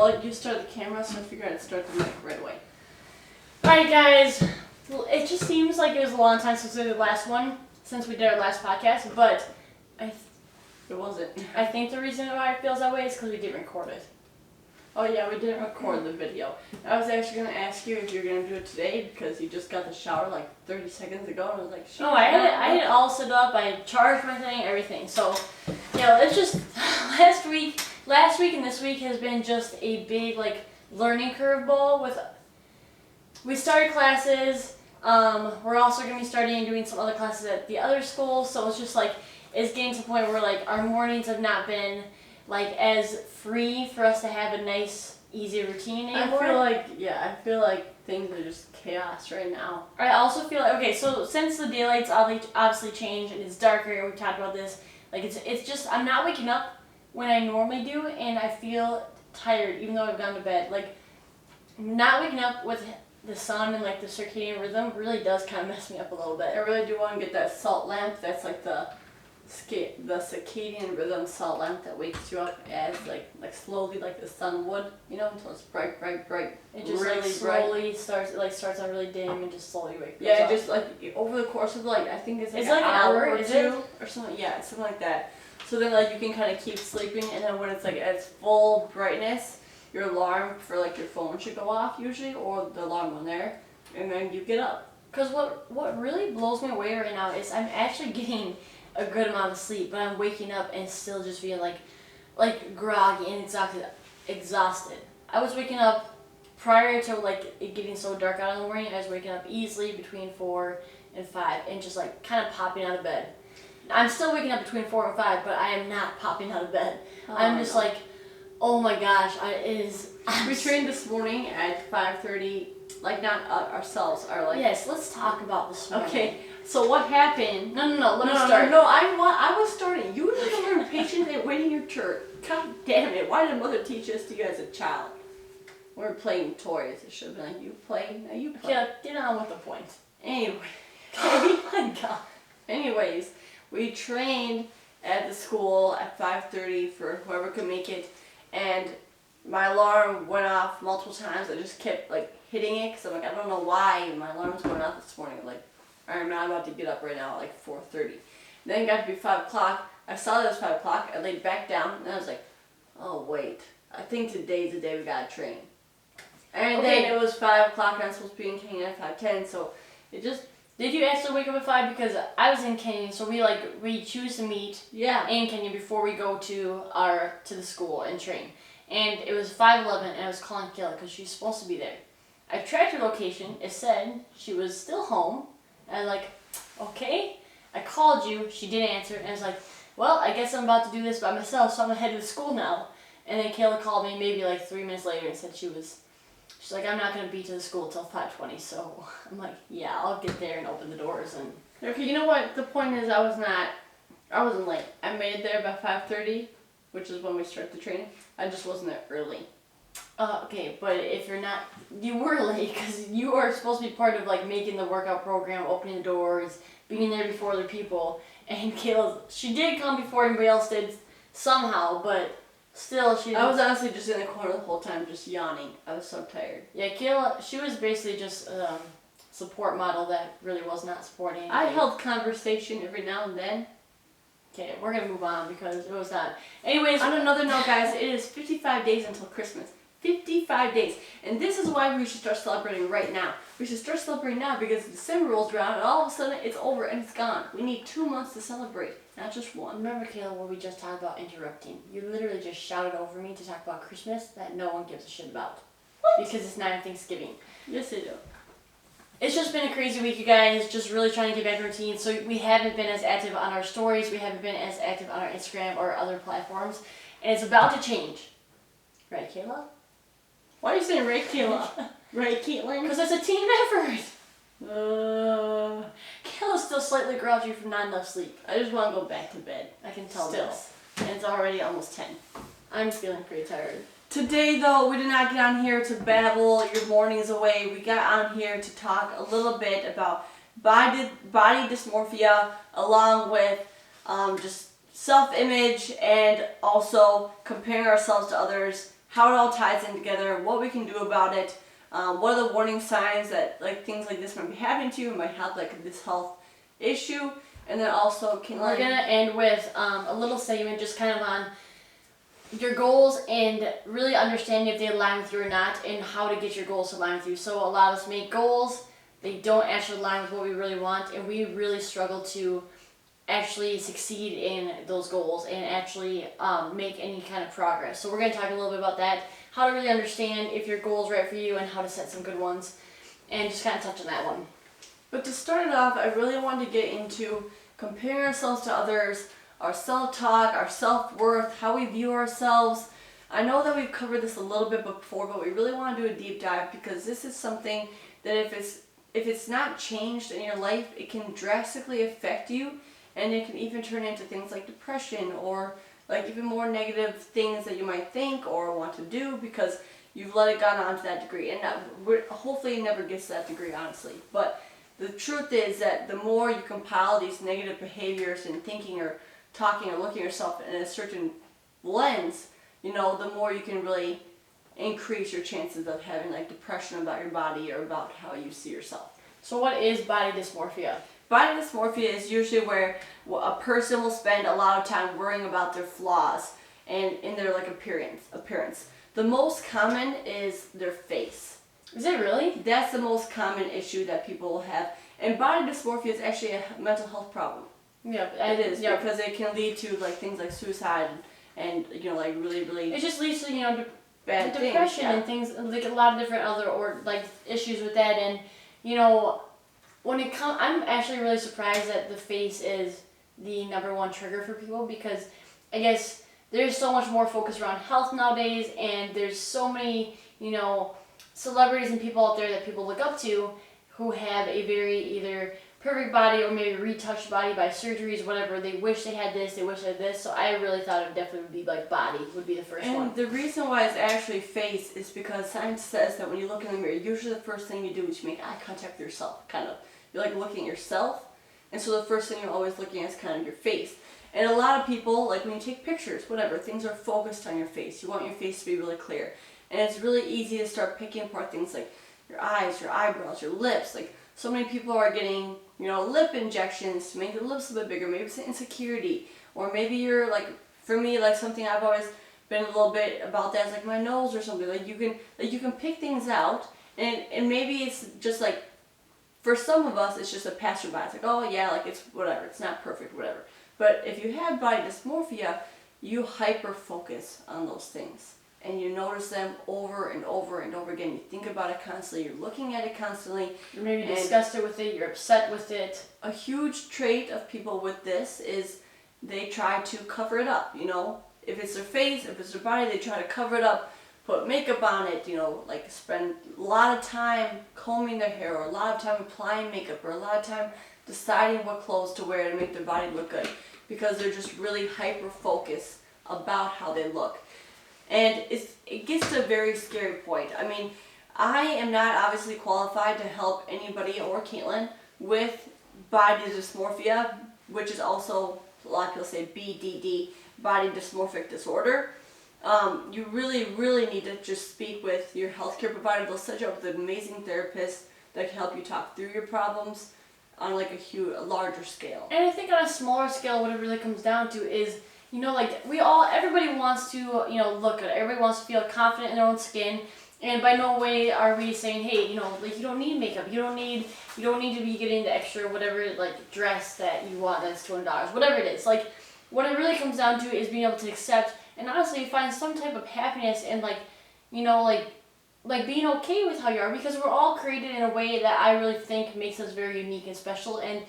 well, you start the camera, so I figured I'd start the mic right away. Alright guys, it just seems like it was a long time since we did the last one, since we did our last podcast, but It wasn't. I think the reason why it feels that way is because we didn't record it. Oh yeah, we didn't record the video. I was actually going to ask you if you were going to do it today because you just got the shower like 30 seconds ago and I was like, No, I had it all set up, I charged my thing, everything. So, yeah, it's just, last week and this week has been just a big, like, learning curveball with, we started classes, we're also going to be starting doing some other classes at the other schools, so it's just like, it's getting to the point where, like, our mornings have not been, like, as free for us to have a nice, easy routine anymore. I feel like things are just chaos right now. I also feel like, okay, so since the daylights obviously changed and it's darker, and we talked about this, like, it's just, I'm not waking up when I normally do, and I feel tired, even though I've gone to bed. Like, not waking up with the sun and, like, the circadian rhythm really does kind of mess me up a little bit. I really do want to get that salt lamp that's like the circadian rhythm salt lamp that wakes you up as like slowly like the sun would, you know, until it's bright. It just really like slowly starts out really dim and just slowly wakes up. Yeah, just like over the course of like I think it's like, an hour or two or something. Yeah, something like that. So then like you can kind of keep sleeping, and then when it's like at its full brightness, your alarm for like your phone should go off usually, or the alarm went there, and then you get up. Because what really blows me away right now is I'm actually getting a good amount of sleep, but I'm waking up and still just feeling like groggy and exhausted. I was waking up prior to like it getting so dark out in the morning. I was waking up easily between 4 and 5 and just like kind of popping out of bed. I'm still waking up between 4 and 5, but I am not popping out of bed. I'm just like, oh my gosh, We trained this morning at 5:30. Like not ourselves, our like. Yes, let's talk about this morning. Okay. So what happened? No, let me start. No, I was starting. You need to learn patience and waiting your turn. God damn it! Why did mother teach us to you as a child? We're playing toys. It should have been like you play. Now you play. Yeah, get on with the point. Anyway, oh my God. Anyways, we trained at the school at 5:30 for whoever could make it, and my alarm went off multiple times. I just kept like hitting it because I'm like, I don't know why my alarm was going off this morning. I'm like, I'm not about to get up right now at like 4:30. Then it got to be 5 o'clock. I saw that it was 5 o'clock. I laid back down and I was like, oh wait, I think today's the day we gotta train. And then it was 5 o'clock and I'm supposed to be in Canyon at 5:10, so it just. Did you actually wake up at 5? Because I was in Canyon, so we choose to meet in Canyon before we go to the school and train. And it was 5:11 and I was calling Kayla because she's supposed to be there. I tracked her location. It said she was still home. And I was like, okay. I called you. She didn't answer. And I was like, well, I guess I'm about to do this by myself, so I'm going to head to the school now. And then Kayla called me maybe like 3 minutes later and said she's like, I'm not going to be to the school till 5:20. So I'm like, yeah, I'll get there and open the doors. And okay, you know what? The point is I wasn't late. I made it there by 5:30, which is when we start the training. I just wasn't there early. Okay, but if you're not, you were late because you are supposed to be part of like making the workout program, opening the doors, being there before other people. And Kayla, she did come before anybody else did somehow, but still I was honestly just in the corner the whole time, just yawning. I was so tired. Yeah, Kayla, she was basically just a support model that really was not supporting anything. I held conversation every now and then. Okay, we're gonna move on because it was not. Anyways, on another note, guys, it is 55 days until Christmas. 55 days. And this is why we should start celebrating right now. We should start celebrating now because December rolls around and all of a sudden it's over and it's gone. We need 2 months to celebrate, not just one. Remember, Kayla, what we just talked about interrupting? You literally just shouted over me to talk about Christmas that no one gives a shit about. What? Because it's not even Thanksgiving. Yes, they do. It's just been a crazy week, you guys. Just really trying to get back to routine. So we haven't been as active on our stories. We haven't been as active on our Instagram or other platforms. And it's about to change. Right, Kayla? Why are you saying right, Kayla? Right, Caitlin? Because it's a team effort. Kayla's still slightly grouchy from not enough sleep. I just want to go back to bed. I can tell still. this. And it's already almost 10. I'm feeling pretty tired. Today, though, we did not get on here to babble your mornings away. We got on here to talk a little bit about body dysmorphia, along with just self-image and also comparing ourselves to others, how it all ties in together, what we can do about it, what are the warning signs that like things like this might be happening to you and might have like this health issue, and then also we're gonna end with a little segment just kind of on your goals and really understanding if they align with you or not, and how to get your goals to align with you. So a lot of us make goals, they don't actually align with what we really want, and we really struggle to actually succeed in those goals and actually make any kind of progress. So we're going to talk a little bit about that, how to really understand if your goal is right for you and how to set some good ones, and just kind of touch on that one. But to start it off, I really wanted to get into comparing ourselves to others, our self-talk, our self-worth, how we view ourselves. I know that we've covered this a little bit before, but we really want to do a deep dive because this is something that if it's not changed in your life, it can drastically affect you, and it can even turn into things like depression or like even more negative things that you might think or want to do because you've let it go on to that degree. And hopefully it never gets to that degree, honestly. But the truth is that the more you compile these negative behaviors and thinking or talking or looking at yourself in a certain lens, the more you can really increase your chances of having like depression about your body or about how you see yourself. So what is body dysmorphia? Body dysmorphia is usually where a person will spend a lot of time worrying about their flaws and in their like appearance. The most common is their face. Is it really? That's the most common issue that people will have. And body dysmorphia is actually a mental health problem. Yeah, it is because it can lead to like things like suicide and like really. It just leads to bad depression and things like a lot of different other or like issues with that. And when it comes, I'm actually really surprised that the face is the number one trigger for people, because I guess there's so much more focus around health nowadays, and there's so many celebrities and people out there that people look up to who have a very either perfect body or maybe retouched body by surgeries, whatever. They wish they had this, they wish they had this. So I really thought it definitely would be like body would be the first one. And the reason why it's actually face is because science says that when you look in the mirror, usually the first thing you do is you make eye contact with yourself, kind of. You're like looking at yourself, and so the first thing you're always looking at is kind of your face. And a lot of people, like when you take pictures, whatever, things are focused on your face. You want your face to be really clear. And it's really easy to start picking apart things like your eyes, your eyebrows, your lips. Like so many people are getting, lip injections to make their lips a bit bigger. Maybe it's an insecurity, or maybe you're like, for me, like something I've always been a little bit about that is like my nose or something. Like you can pick things out, and maybe it's just like, for some of us, it's just a passerby. It's like, oh yeah, like it's whatever. It's not perfect, whatever. But if you have body dysmorphia, you hyper focus on those things. And you notice them over and over and over again. You think about it constantly. You're looking at it constantly. You're maybe disgusted with it. You're upset with it. A huge trait of people with this is they try to cover it up. If it's their face, if it's their body, they try to cover it up, put makeup on it, like spend a lot of time combing their hair, or a lot of time applying makeup, or a lot of time deciding what clothes to wear to make their body look good, because they're just really hyper focused about how they look. And it gets to a very scary point. I mean, I am not obviously qualified to help anybody or Caitlin with body dysmorphia, which is also, a lot of people say BDD, body dysmorphic disorder. You really, really need to just speak with your healthcare provider. They'll set you up with an amazing therapist that can help you talk through your problems on like a larger scale. And I think on a smaller scale, what it really comes down to is, everybody wants to, look good. Everybody wants to feel confident in their own skin. And by no way are we saying, hey, you don't need makeup. You don't need to be getting the extra whatever dress that you want that's $200, whatever it is. Like, what it really comes down to is being able to accept and honestly find some type of happiness and being okay with how you are, because we're all created in a way that I really think makes us very unique and special. And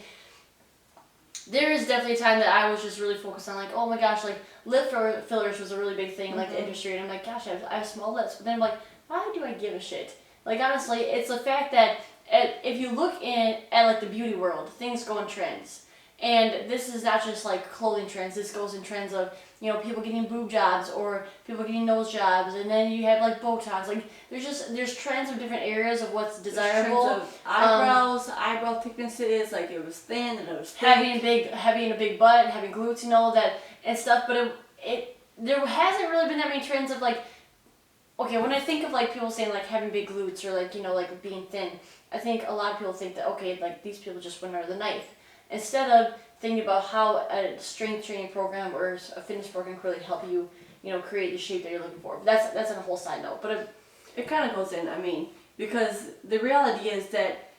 there is definitely a time that I was just really focused on oh my gosh, lip fillers was a really big thing, the industry, and I'm like, gosh, I have small lips, but then I'm like, why do I give a shit? Honestly, it's the fact that if you look at the beauty world, things go in trends, and this is not just clothing trends. This goes in trends of people getting boob jobs or people getting nose jobs, and then you have Botox. There's trends of different areas of what's desirable. Trends of eyebrows, eyebrow thicknesses, it was thin and it was thick. Having a big butt, having glutes, that and stuff. But there hasn't really been that many trends of okay, when I think of like people saying like having big glutes or like, like being thin, I think a lot of people think that, okay, like these people just went under the knife. Instead of thinking about how a strength training program or a fitness program could really help you, create the shape that you're looking for. But that's on a whole side note. But it kind of goes in, because the reality is that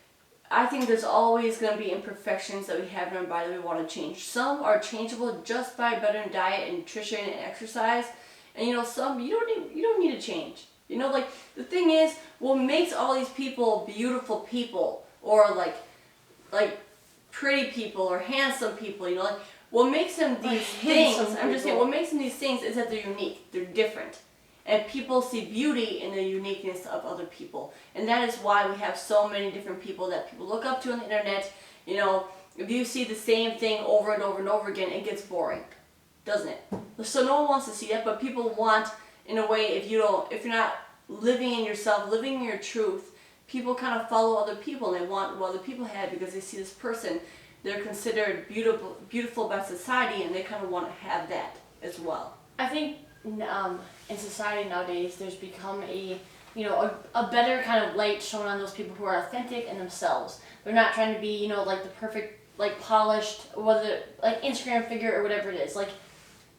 I think there's always going to be imperfections that we have in our body that we want to change. Some are changeable just by better diet and nutrition and exercise. And some you don't need to change. Like the thing is, what makes all these people beautiful people or like pretty people or handsome people, like what makes them these things, I'm just saying what makes them these things is that they're unique, they're different. And people see beauty in the uniqueness of other people. And that is why we have so many different people that people look up to on the internet. If you see the same thing over and over and over again, it gets boring, doesn't it? So no one wants to see that, but people want, in a way, if you're not living in yourself, living in your truth, people kind of follow other people and they want what other people have because they see this person. They're considered beautiful by society and they kind of want to have that as well. I think in society nowadays, there's become a better kind of light shown on those people who are authentic in themselves. They're not trying to be, like the perfect, like polished, whether like Instagram figure or whatever it is. Like,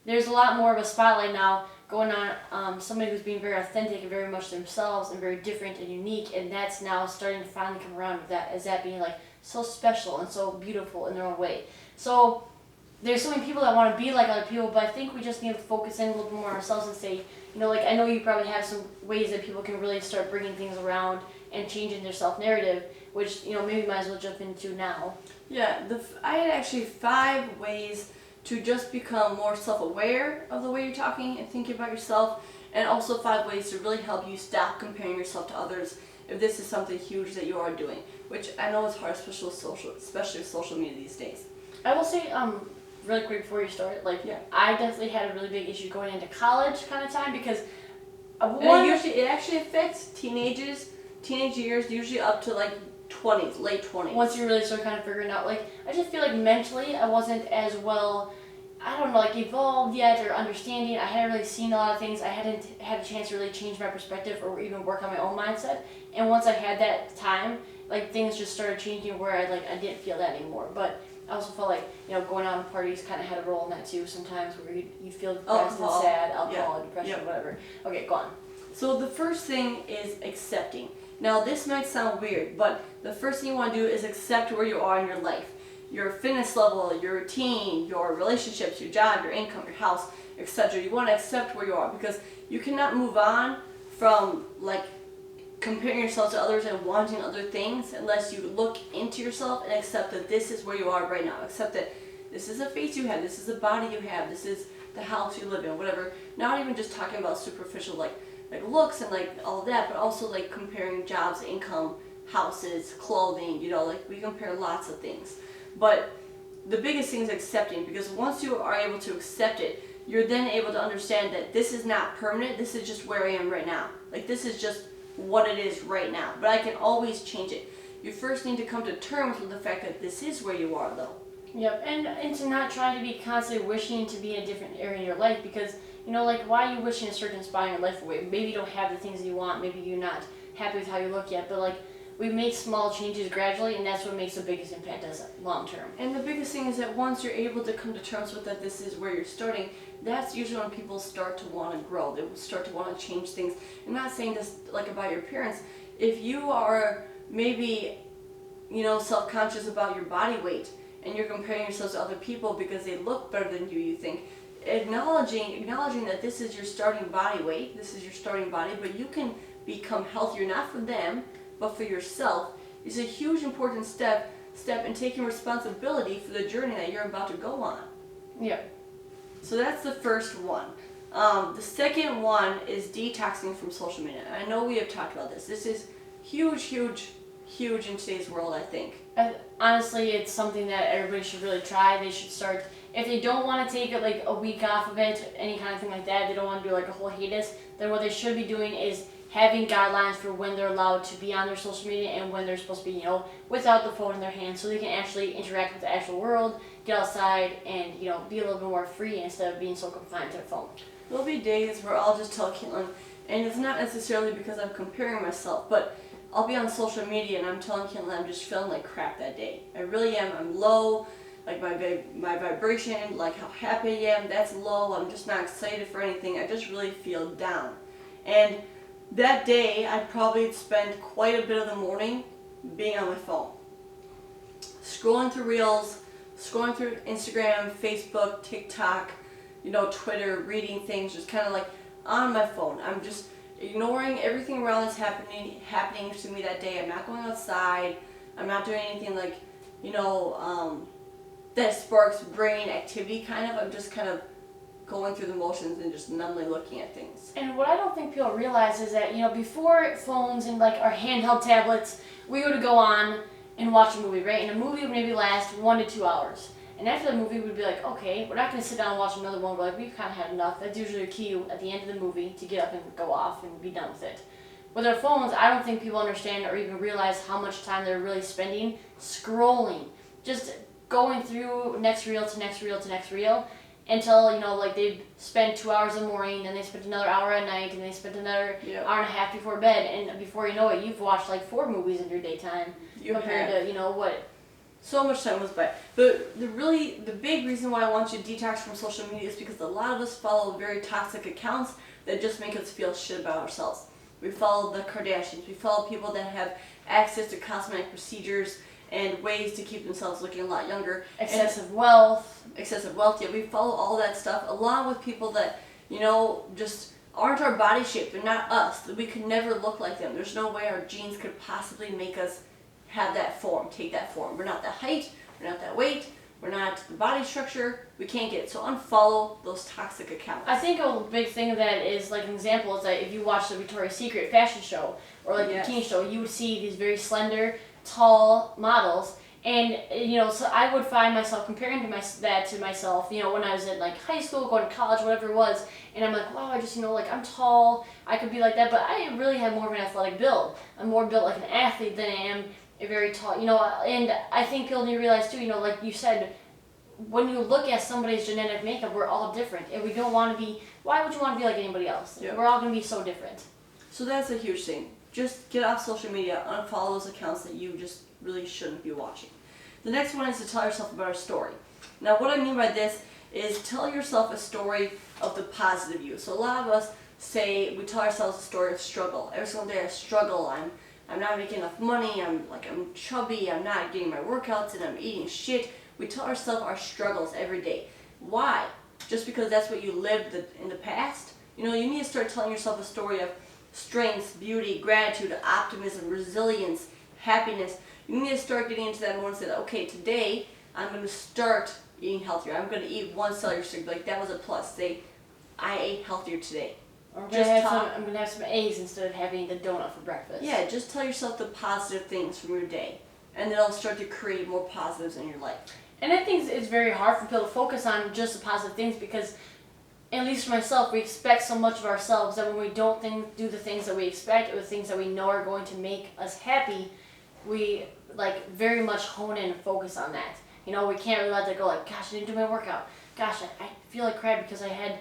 there's a lot more of a spotlight now going on somebody who's being very authentic and very much themselves and very different and unique, and that's now starting to finally come around with that as that being like so special and so beautiful in their own way. So there's so many people that want to be like other people, but I think we just need to focus in a little bit more on ourselves and say, like I know you probably have some ways that people can really start bringing things around and changing their self-narrative, which, maybe we might as well jump into now. Yeah, I had actually 5 ways to just become more self-aware of the way you're talking and thinking about yourself, and also 5 ways to really help you stop comparing yourself to others if this is something huge that you are doing, which I know is hard, especially with social media these days. I will say, really quick before you start, I definitely had a really big issue going into college kind of time because it actually affects teenage years, usually up to like 20s, late 20s. Once you really start kind of figuring out, I just feel like mentally I wasn't as well, evolved yet or understanding. I hadn't really seen a lot of things. I hadn't had a chance to really change my perspective or even work on my own mindset. And once I had that time, things just started changing where I didn't feel that anymore. But I also felt like, going out to parties kind of had a role in that too sometimes, where you'd feel depressed and sad, alcohol, depression, whatever. Okay, go on. So the first thing is accepting. Now this might sound weird, but the first thing you want to do is accept where you are in your life. Your fitness level, your routine, your relationships, your job, your income, your house, etc. You want to accept where you are because you cannot move on from comparing yourself to others and wanting other things unless you look into yourself and accept that this is where you are right now. Accept that this is a face you have, this is the body you have, this is the house you live in, whatever. Not even just talking about superficial like looks and all of that, but also comparing jobs, income, houses, clothing, we compare lots of things. But the biggest thing is accepting, because once you are able to accept it, you're then able to understand that this is not permanent, this is just where I am right now. This is just what it is right now, but I can always change it. You first need to come to terms with the fact that this is where you are, though. Yep, and to not try to be constantly wishing to be in a different area in your life, because why are you wishing a certain spot in your life away? Maybe you don't have the things you want, maybe you're not happy with how you look yet, but we make small changes gradually, and that's what makes the biggest impact as long term. And the biggest thing is that once you're able to come to terms with that this is where you're starting, that's usually when people start to want to grow. They start to want to change things. I'm not saying this about your appearance. If you are maybe, self-conscious about your body weight and you're comparing yourself to other people because they look better than you think, acknowledging that this is your starting body weight, this is your starting body, but you can become healthier, not for them, but for yourself, is a huge important step in taking responsibility for the journey that you're about to go on. Yeah. So that's the first one. The second one is detoxing from social media. I know we have talked about this. This is huge in today's world, I think. Honestly, it's something that everybody should really try. They should start, if they don't want to take it a week off of it, any kind of thing like that, they don't want to do a whole hiatus, then what they should be doing is having guidelines for when they're allowed to be on their social media and when they're supposed to be, without the phone in their hand, so they can actually interact with the actual world, get outside, and, be a little bit more free instead of being so confined to their phone. There'll be days where I'll just tell Caitlin, And it's not necessarily because I'm comparing myself, but I'll be on social media and I'm telling Caitlin I'm just feeling like crap that day. I really am. I'm low. Like my vibration, like how happy I am, that's low. I'm just not excited for anything. I just really feel down. And that day, I probably spend quite a bit of the morning being on my phone. Scrolling through Reels, scrolling through Instagram, Facebook, TikTok, Twitter, reading things, just kind of like on my phone. I'm just ignoring everything around that's happening to me that day. I'm not going outside. I'm not doing anything like, that sparks brain activity kind of. I'm just kind of going through the motions and just numbly looking at things. And what I don't think people realize is that, before phones and like our handheld tablets, we would go on and watch a movie, right? And a movie would maybe last 1 to 2 hours. And after the movie, we'd be like, okay, we're not going to sit down and watch another one. We're like, we've kind of had enough. That's usually a cue at the end of the movie to get up and go off and be done with it. With our phones, I don't think people understand or even realize how much time they're really spending scrolling. Just going through next reel to next reel to next reel until, like they spend 2 hours in the morning, and they spend another hour at night, and they spend another hour and a half before bed. And before you know it, you've watched like 4 movies in your daytime. Compared to, what? So much time goes by. But the big reason why I want you to detox from social media is because a lot of us follow very toxic accounts that just make us feel shit about ourselves. We follow the Kardashians. We follow people that have access to cosmetic procedures and ways to keep themselves looking a lot younger. Excessive wealth, yeah. We follow all that stuff along with people that, just aren't our body shape. They're not us. We could never look like them. There's no way our genes could possibly make us have that form, take that form. We're not that height, we're not that weight, we're not the body structure, we can't get it. So unfollow those toxic accounts. I think a big thing of that is, like an example, is that if you watch the Victoria's Secret fashion show or like the bikini show, you would see these very slender, tall models. And, so I would find myself comparing that to myself, when I was in like high school, going to college, whatever it was. And I'm like, wow, I just, I'm tall, I could be like that. But I really have more of an athletic build. I'm more built like an athlete than I am a very tall, and I think people need to realize too, like you said, when you look at somebody's genetic makeup, we're all different. And we don't want to be, why would you want to be like anybody else? Yep. We're all going to be so different. So that's a huge thing. Just get off social media, unfollow those accounts that you just really shouldn't be watching. The next one is to tell yourself about a story. Now what I mean by this is tell yourself a story of the positive you. So a lot of us say, we tell ourselves a story of struggle. Every single day I struggle, I'm not making enough money, I'm chubby, I'm not getting my workouts, and I'm eating shit. We tell ourselves our struggles every day. Why? Just because that's what you lived in the past? You need to start telling yourself a story of strength, beauty, gratitude, optimism, resilience, happiness. You need to start getting into that mode and say, okay, today I'm going to start eating healthier. I'm going to eat 1 cellular stick. Like, that was a plus. Say, I ate healthier today. I'm going to have some eggs instead of having the donut for breakfast. Yeah, just tell yourself the positive things from your day. And then it'll start to create more positives in your life. And I think it's very hard for people to focus on just the positive things because, at least for myself, we expect so much of ourselves that when we don't do the things that we expect or the things that we know are going to make us happy, we very much hone in and focus on that. We can't really let that go like, gosh, I didn't do my workout. Gosh, I feel like crap because I had,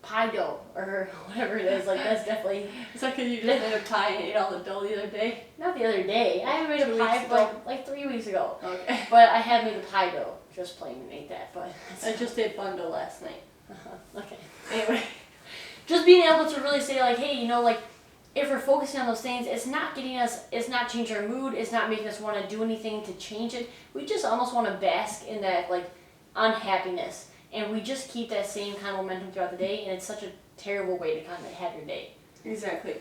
pie dough or whatever it is. Like, that's definitely... It's like you just made a pie and ate all the dough the other day? Not the other day. I haven't made a pie like 3 weeks ago. Okay. But I have made the pie dough. Just plain and ate that. But I just ate bun dough last night. Okay. Anyway. Just being able to really say like, hey, if we're focusing on those things, it's not changing our mood, it's not making us want to do anything to change it. We just almost want to bask in that unhappiness. And we just keep that same kind of momentum throughout the day, and it's such a terrible way to kind of have your day. Exactly.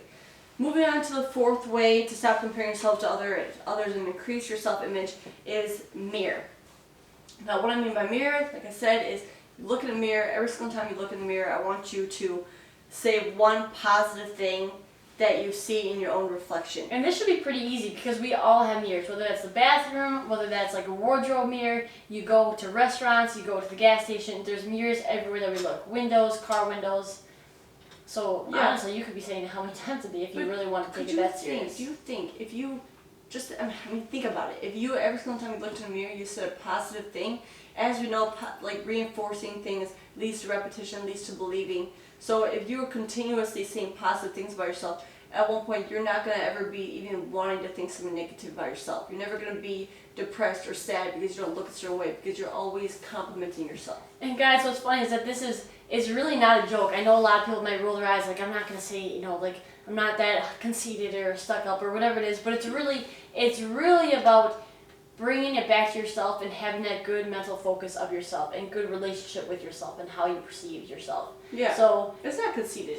Moving on to the 4th way to stop comparing yourself to others and increase your self-image is mirror. Now what I mean by mirror, like I said, is look in the mirror. Every single time you look in the mirror, I want you to say one positive thing that you see in your own reflection. And this should be pretty easy because we all have mirrors, whether that's the bathroom, whether that's like a wardrobe mirror, you go to restaurants, you go to the gas station, there's mirrors everywhere that we look. Windows, car windows. So honestly, you could be saying it how many times a day if you really want to take it that serious. Do you think if you just, think about it. If you, every single time you looked in the mirror, you said a positive thing, as we know, reinforcing things leads to repetition, leads to believing. So if you're continuously saying positive things about yourself, at one point you're not going to ever be even wanting to think something negative about yourself. You're never going to be depressed or sad because you don't look a certain way, because you're always complimenting yourself. And guys, what's funny is that this is really not a joke. I know a lot of people might roll their eyes, like, I'm not going to say, you know, like, I'm not that conceited or stuck up or whatever it is, but it's really about bringing it back to yourself and having that good mental focus of yourself and good relationship with yourself and how you perceive yourself. Yeah. So it's not conceited.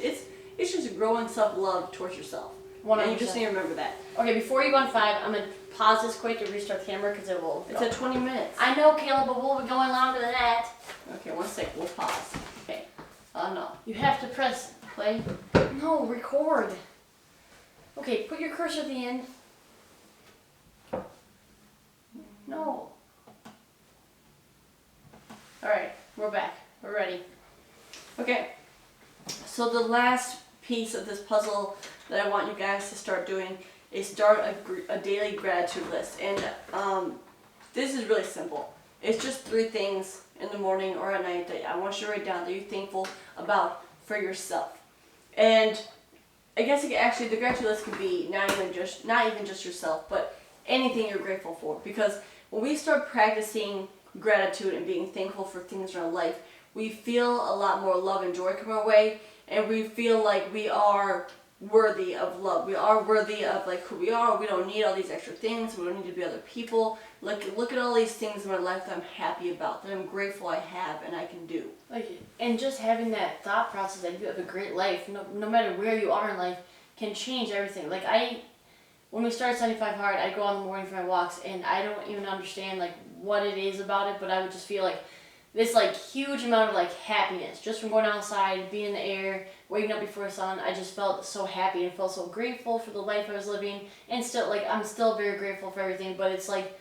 It's just growing self-love towards yourself. 100%. And you just need to remember that. Okay, before you go on 5, I'm going to pause this quick and restart the camera because it will It's at 20 minutes. I know, Caleb, but we'll be going longer than that. Okay, 1 sec. We'll pause. Okay. No. You have to press play. No, record. Okay, put your cursor at the end. No. Alright, we're back. We're ready. Okay. So the last piece of this puzzle that I want you guys to start doing is start a daily gratitude list. And this is really simple. It's just 3 things in the morning or at night that I want you to write down that you're thankful about for yourself. And I guess actually the gratitude list could be not even just yourself, but anything you're grateful for. Because when we start practicing gratitude and being thankful for things in our life, we feel a lot more love and joy come our way, and we feel like we are worthy of love. We are worthy of like who we are. We don't need all these extra things. We don't need to be other people. Like, look at all these things in my life that I'm happy about, that I'm grateful I have and I can do. Like, and just having that thought process that you have a great life, no matter where you are in life, can change everything. Like when we started 75 Hard, I'd go out in the morning for my walks, and I don't even understand like what it is about it, but I would just feel like this like huge amount of like happiness just from going outside, being in the air, waking up before the sun. I just felt so happy and felt so grateful for the life I was living, and still like I'm still very grateful for everything, but it's like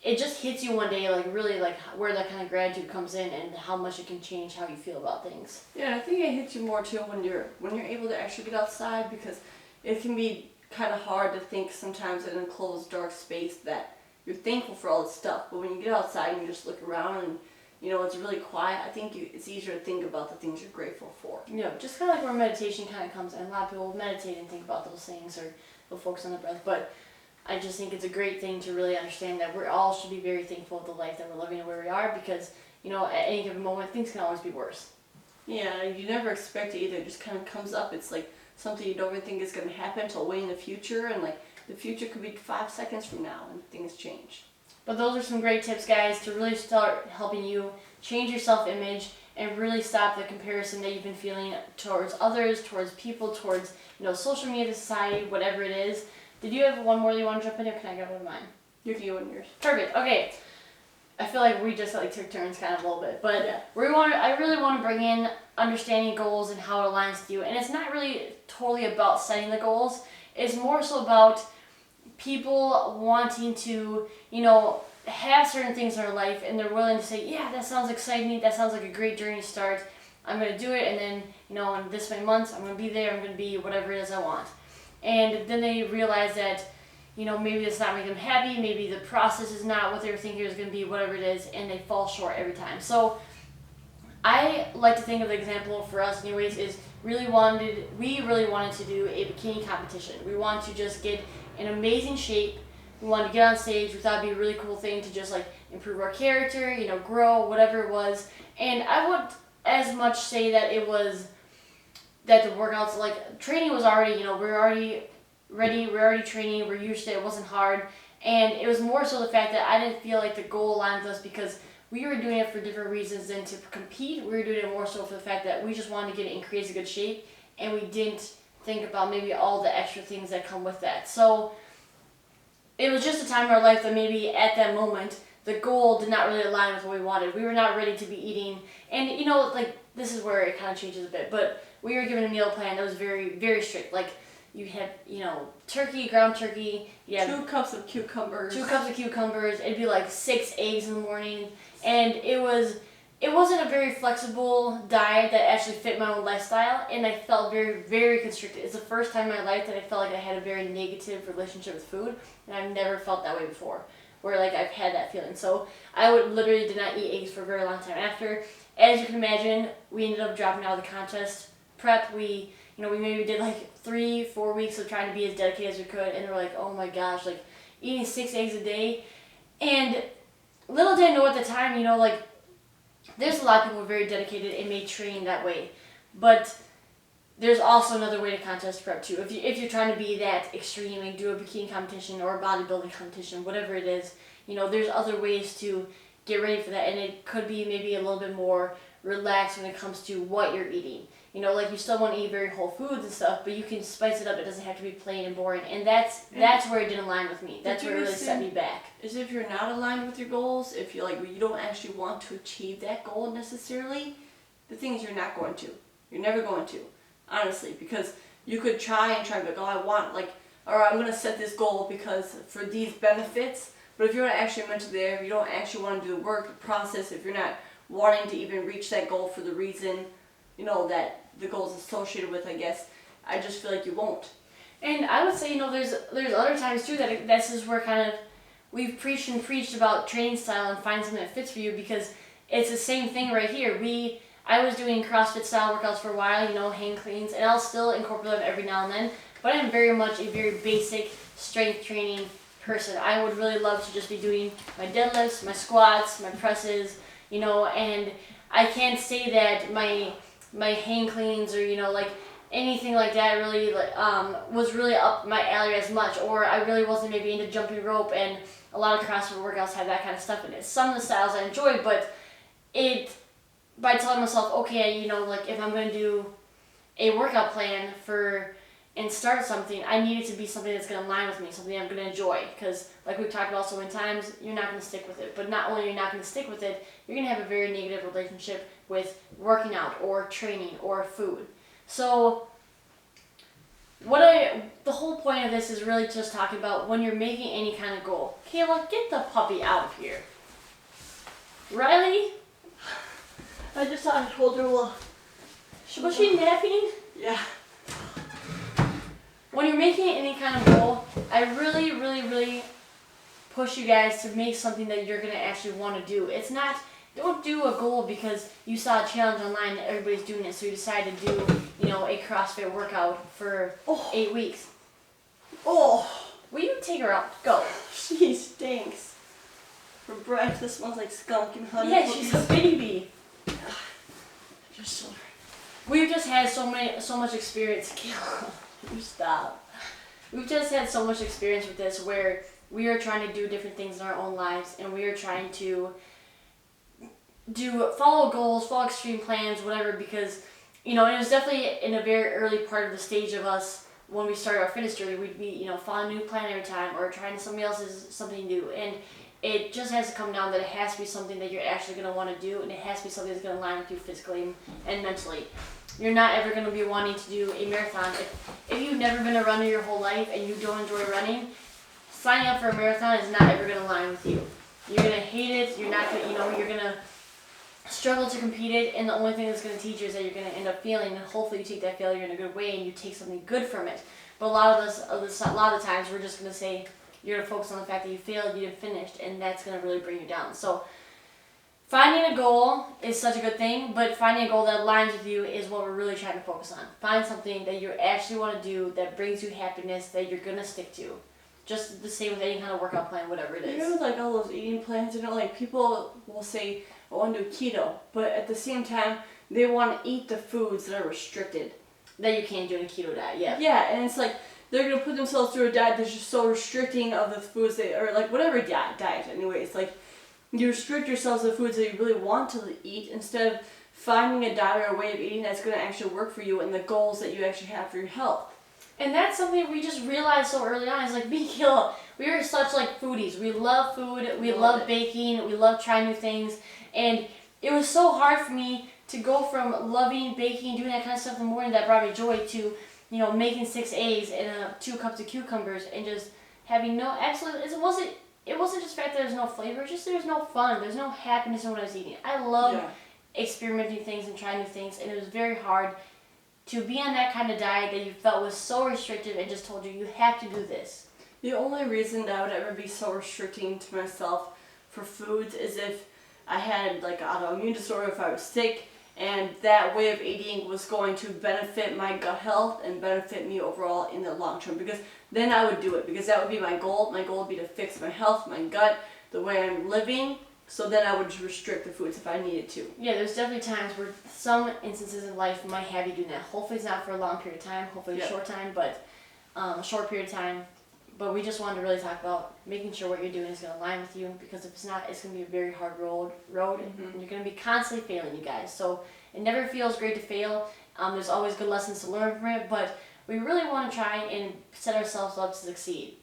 it just hits you one day like really like where that kind of gratitude comes in and how much it can change how you feel about things. Yeah, I think it hits you more too when you're able to actually get outside, because it can be kind of hard to think sometimes in an enclosed dark space that you're thankful for all this stuff, but when you get outside and you just look around and you know it's really quiet, I think it's easier to think about the things you're grateful for. Yeah, just kind of like where meditation kind of comes in. A lot of people meditate and think about those things, or they'll focus on the breath, but I just think it's a great thing to really understand that we all should be very thankful of the life that we're living and where we are, because you know at any given moment things can always be worse. Yeah, you never expect it either. It just kind of comes up. It's like something you don't even think is going to happen until way in the future, and like the future could be 5 seconds from now and things change. But those are some great tips, guys, to really start helping you change your self-image and really stop the comparison that you've been feeling towards others, towards people, towards social media, society, whatever it is. Did you have one more that you want to jump into, or can I go with mine? You can go in yours. Perfect. Okay. I feel like we just like took turns kind of a little bit, but yeah. I really want to bring in understanding goals and how it aligns with you. And it's not really totally about setting the goals. It's more so about people wanting to, have certain things in their life, and they're willing to say, yeah, that sounds exciting. That sounds like a great journey to start. I'm going to do it, and then, in this many months, I'm going to be there. I'm going to be whatever it is I want. And then they realize that, maybe it's not making them happy. Maybe the process is not what they were thinking it was going to be, whatever it is, and they fall short every time. So I like to think of the example for us anyways is we really wanted to do a bikini competition. We wanted to just get in amazing shape. We wanted to get on stage. We thought it'd be a really cool thing to just like improve our character, grow, whatever it was. And I would as much say that it was that the workouts, like training was already, we were already ready, we were already training, we're used to it, it wasn't hard. And it was more so the fact that I didn't feel like the goal aligned with us because we were doing it for different reasons than to compete. We were doing it more so for the fact that we just wanted to get in crazy good shape, and we didn't think about maybe all the extra things that come with that. So it was just a time in our life that maybe at that moment the goal did not really align with what we wanted. We were not ready to be eating, and this is where it kind of changes a bit, but we were given a meal plan that was very, very strict. Like you had, turkey, ground turkey. You had 2 cups of cucumbers. 2 cups of cucumbers. It'd be like 6 eggs in the morning, and it wasn't a very flexible diet that actually fit my own lifestyle, and I felt very, very constricted. It's the first time in my life that I felt like I had a very negative relationship with food, and I've never felt that way before, where like I've had that feeling. So I literally did not eat eggs for a very long time after. As you can imagine, we ended up dropping out of the contest prep, we maybe did like 3-4 weeks of trying to be as dedicated as we could, and we're like, oh my gosh, like eating 6 eggs a day. And little did I know at the time, like there's a lot of people who are very dedicated and may train that way. But there's also another way to contest prep too. If you're trying to be that extreme and do a bikini competition or a bodybuilding competition, whatever it is, there's other ways to get ready for that, and it could be maybe a little bit more relaxed when it comes to what you're eating. Like you still want to eat very whole foods and stuff, but you can spice it up. It doesn't have to be plain and boring, and that's where it didn't align with me. That's where it really set me back. Is if you're not aligned with your goals, if you you don't actually want to achieve that goal necessarily, the thing is you're not going to. You're never going to, honestly, because you could try and be like, oh, I want or I'm gonna set this goal because for these benefits. But if you're not actually mentally there, if you don't actually want to do the work, the process, if you're not wanting to even reach that goal for the reason, that the goal is associated with, I guess, I just feel like you won't. And I would say, there's other times too that this is where kind of we've preached about training style and find something that fits for you, because it's the same thing right here. I was doing CrossFit style workouts for a while, hang cleans, and I'll still incorporate them every now and then, but I'm very much a very basic strength training person. I would really love to just be doing my deadlifts, my squats, my presses, and I can't say that my hang cleans or anything like that really was really up my alley as much, or I really wasn't maybe into jumping rope, and a lot of CrossFit workouts have that kind of stuff in it. Some of the styles I enjoy, but by telling myself, okay, if I'm going to do a workout plan and start something, I need it to be something that's going to align with me, something I'm going to enjoy, because like we've talked about so many times, you're not going to stick with it. But not only are you not going to stick with it, you're going to have a very negative relationship with working out or training or food. So the whole point of this is really just talking about when you're making any kind of goal. Kayla, get the puppy out of here. Riley? I just thought I told her, well... Was she napping? Yeah. When you're making any kind of goal, I really, really, really push you guys to make something that you're going to actually want to do. Don't do a goal because you saw a challenge online that everybody's doing it, so you decided to do, a CrossFit workout for 8 weeks. Oh. Will you take her out? Go. She stinks. Her breath, this smells like skunk and honey. Yeah, she's a baby. Just told her. We've just had so much experience. You stop. We've just had so much experience with this where we are trying to do different things in our own lives, and we are trying to follow goals, follow extreme plans, whatever, because, and it was definitely in a very early part of the stage of us when we started our fitness journey. We'd be, following a new plan every time or trying somebody else's something new, and it just has to come down that it has to be something that you're actually going to want to do, and it has to be something that's going to align with you physically and mentally. You're not ever going to be wanting to do a marathon. If you've never been a runner your whole life and you don't enjoy running, signing up for a marathon is not ever going to align with you. You're going to hate it. You're not going to, you're going to struggle to compete it, and the only thing that's going to teach you is that you're going to end up failing, and hopefully you take that failure in a good way and you take something good from it. But a lot of the times we're just going to say, you're going to focus on the fact that you failed, you didn't finish, and that's going to really bring you down. So finding a goal is such a good thing, but finding a goal that aligns with you is what we're really trying to focus on. Find something that you actually want to do that brings you happiness, that you're going to stick to. Just the same with any kind of workout plan, whatever it is. With all those eating plans, people will say, I want to do keto, but at the same time, they want to eat the foods that are restricted. That you can't do in a keto diet, yeah. Yeah, and it's they're going to put themselves through a diet that's just so restricting of the foods or whatever diet anyways. You restrict yourselves to the foods that you really want to eat instead of finding a diet or a way of eating that's going to actually work for you and the goals that you actually have for your health. And that's something we just realized so early on. It's me and Kayla, we are such foodies. We love food, we love baking, we love trying new things. And it was so hard for me to go from loving baking, doing that kind of stuff in the morning that brought me joy to, making 6 eggs and 2 cups of cucumbers and just having it wasn't just the fact that there's no flavor, it's just there's no fun, there's no happiness in what I was eating. I love experimenting things and trying new things, and it was very hard to be on that kind of diet that you felt was so restrictive and just told you have to do this. The only reason that I would ever be so restricting to myself for foods is if I had an autoimmune disorder, if I was sick, and that way of eating was going to benefit my gut health and benefit me overall in the long term, because then I would do it, because that would be my goal. My goal would be to fix my health, my gut, the way I'm living, so then I would just restrict the foods if I needed to. Yeah, there's definitely times where some instances in life might have you doing that. Hopefully it's not for a long period of time, hopefully a short time, but a short period of time. But we just wanted to really talk about making sure what you're doing is going to align with you, because if it's not, it's going to be a very hard road, and you're going to be constantly failing, you guys. So it never feels great to fail. There's always good lessons to learn from it, but we really want to try and set ourselves up to succeed.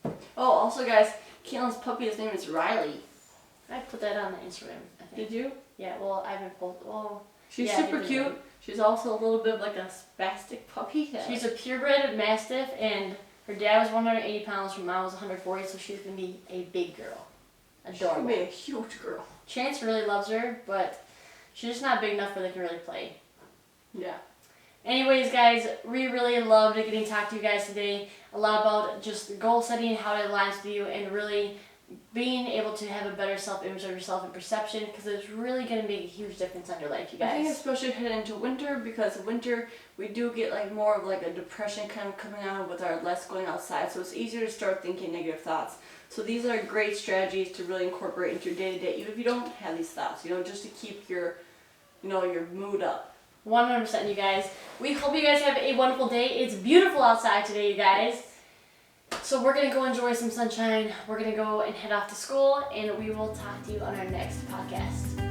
Oh, also guys, Keelan's puppy, his name is Riley. I put that on the Instagram, I think. Did you? Yeah, well, I haven't posted. Oh, she's yeah, super cute. She's also a little bit of like a spastic puppy. She's a purebred Mastiff, and her dad was 180 pounds, her mom was 140, so she's going to be a big girl. Adorable. She's going to be a huge girl. Chance really loves her, but she's just not big enough where they can really play. Yeah. Anyways, guys, we really loved getting to talk to you guys today. A lot about just goal setting and how it aligns with you, and really being able to have a better self-image of yourself and perception, because it's really going to make a huge difference on your life, you guys. I think especially heading into winter, because winter we do get like more of like a depression kind of coming on with our less going outside, so it's easier to start thinking negative thoughts. So these are great strategies to really incorporate into your day-to-day, even if you don't have these thoughts, just to keep your, your mood up. 100%, you guys. We hope you guys have a wonderful day. It's beautiful outside today, you guys. So we're going to go enjoy some sunshine. We're going to go and head off to school, and we will talk to you on our next podcast.